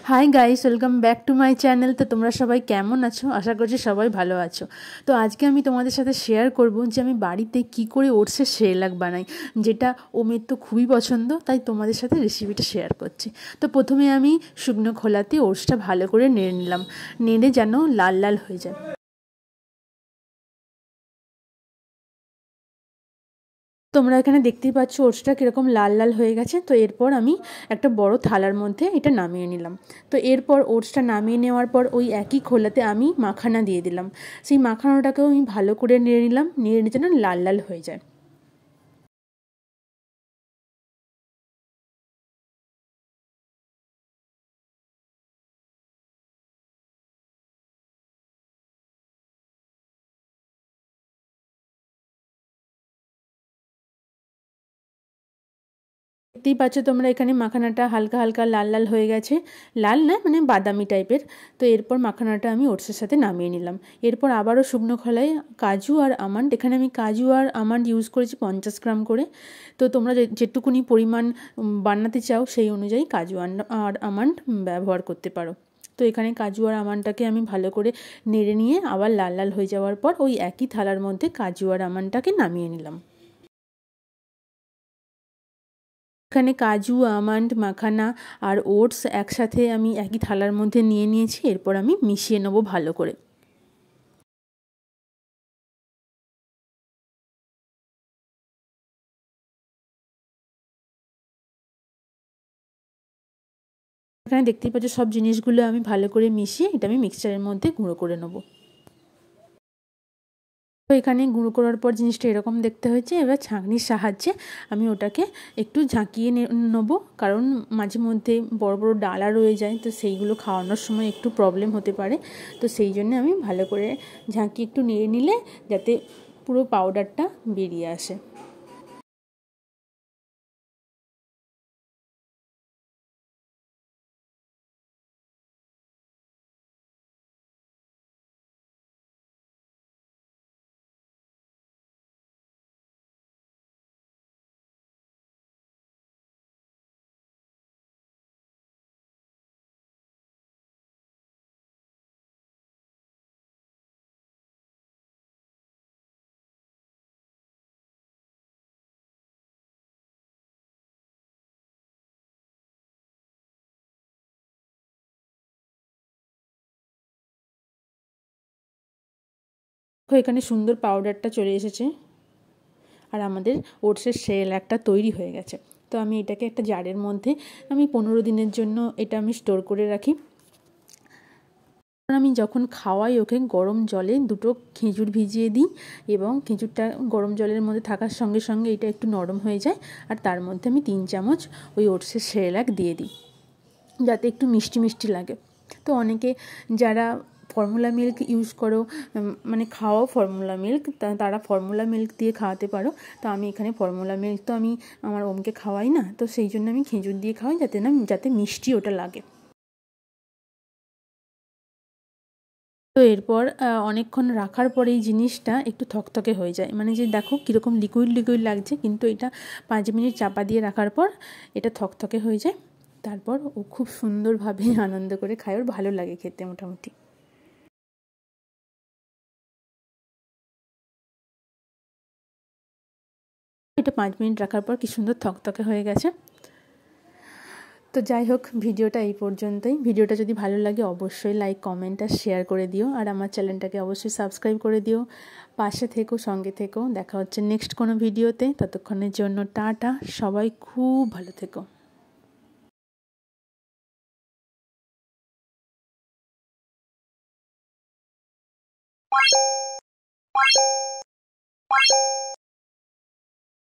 Hi guys, welcome back to my channel. তো তোমরা সবাই কেমন আছো? আশা করছি সবাই ভালো আছো। তো আজকে আমি তোমাদের সাথে শেয়ার করব যে আমি বাড়িতে কি করে ওটসের সেরেলাক বানাই, যেটা ওমের তো খুবই পছন্দ, তাই তোমাদের সাথে রেসিপিটা শেয়ার করছি। তো প্রথমে আমি শুকনো খোলাতে ওটসটা ভালো করে নেড়ে নিলাম, নেড়ে যেন লাল লাল হয়ে যায়। তোমরা এখানে দেখতেই পাচ্ছ ওটসটা কীরকম লাল লাল হয়ে গেছে। তো এরপর আমি একটা বড় থালার মধ্যে এটা নামিয়ে নিলাম। তো এরপর ওটসটা নামিয়ে নেওয়ার পর ওই একই খোলাতে আমি মাখানা দিয়ে দিলাম। সেই মাখানাটাকেও আমি ভালো করে নেড়ে নিলাম, নেড়ে যেন লাল লাল হয়ে যায়। দেখতেই পাচ্ছ তোমরা এখানে মাখানাটা হালকা হালকা লাল লাল হয়ে গেছে, লাল না মানে বাদামি টাইপের। তো এরপর মাখানাটা আমি ওটসের সাথে নামিয়ে নিলাম। এরপর আবারও শুকনো খোলায় কাজু আর আমন্ড, এখানে আমি কাজু আর আমন্ড ইউজ করেছি 50 গ্রাম করে। তো তোমরা যেটুকুনি পরিমাণ বানাতে চাও সেই অনুযায়ী কাজু আর আমন্ড ব্যবহার করতে পারো। তো এখানে কাজু আর আমন্ডটাকে আমি ভালো করে নেড়ে নিয়ে আবার লাল লাল হয়ে যাওয়ার পর ওই একই থালার মধ্যে কাজু আর আমন্ডটাকে নামিয়ে নিলাম। এখানে কাজু, আমন্ড, মাখানা আর ওটস একসাথে আমি একই থালার মধ্যে নিয়ে নিয়েছি। এরপর আমি মিশিয়ে নেবো ভালো করে। এখানে দেখতেই পাচ্ছ সব জিনিসগুলো আমি ভালো করে মিশিয়ে এটা আমি মিক্সচারের মধ্যে গুঁড়ো করে নেবো। তো এখানে গুঁড়ো করার পর জিনিসটা এরকম দেখতে হয়েছে। এবার ছাঁকনির সাহায্যে আমি ওটাকে একটু ঝাঁকিয়ে নেবো, কারণ মাঝে মধ্যে বড় বড় ডালা রয়ে যায়, তো সেইগুলো খাওয়ানোর সময় একটু প্রবলেম হতে পারে। তো সেই জন্য আমি ভালো করে ঝাঁকিয়ে একটু নেড়ে নিলে যাতে পুরো পাউডারটা বেরিয়ে আসে। তো এখানে সুন্দর পাউডারটা চলে এসেছে আর আমাদের ওটসের সেরেলাকটা তৈরি হয়ে গেছে। তো আমি এটাকে একটা জারের মধ্যে আমি 15 দিনের জন্য এটা আমি স্টোর করে রাখি। আমি যখন খাওয়াই ওকে গরম জলে দুটো খেজুর ভিজিয়ে দিই, এবং খেজুরটা গরম জলের মধ্যে থাকার সঙ্গে সঙ্গে এটা একটু নরম হয়ে যায়, আর তার মধ্যে আমি 3 চামচ ওই ওটসের সেরেলাক দিয়ে দিই, যাতে একটু মিষ্টি মিষ্টি লাগে। তো অনেকে যারা ফর্মুলা মিল্ক ইউজ করো, মানে খাওয়াও ফর্মুলা মিল্ক, তারা ফর্মুলা মিল্ক দিয়ে খাওয়াতে পারো। তো আমি এখানে ফর্মুলা মিল্ক তো আমি আমার ওমকে খাওয়াই না, তো সেই জন্য আমি খেজুর দিয়ে খাওয়াই, যাতে মিষ্টি ওটা লাগে। তো এরপর অনেকক্ষণ রাখার পরে এই জিনিসটা একটু থকথকে হয়ে যায়, মানে যে দেখো কীরকম লিকুইড লিকুইড লাগছে, কিন্তু এটা 5 মিনিট চাপা দিয়ে রাখার পর এটা থকথকে হয়ে যায়। তারপর ও খুব সুন্দরভাবে আনন্দ করে খায়, ওর ভালো লাগে খেতে মোটামুটি। এটা 5 মিনিট রাখার পর কি সুন্দর থকথকে হয়ে গেছে। তো যাই হোক, ভিডিওটা এই পর্যন্তই। ভিডিওটা যদি ভালো লাগে অবশ্যই লাইক, কমেন্ট আর শেয়ার করে দিও, আর আমার চ্যানেলটাকে অবশ্যই সাবস্ক্রাইব করে দিও। পাশে থেকো, সঙ্গে থেকো। দেখা হচ্ছে নেক্সট কোনো ভিডিওতে। ততক্ষণের জন্য টাটা, সবাই খুব ভালো থেকো।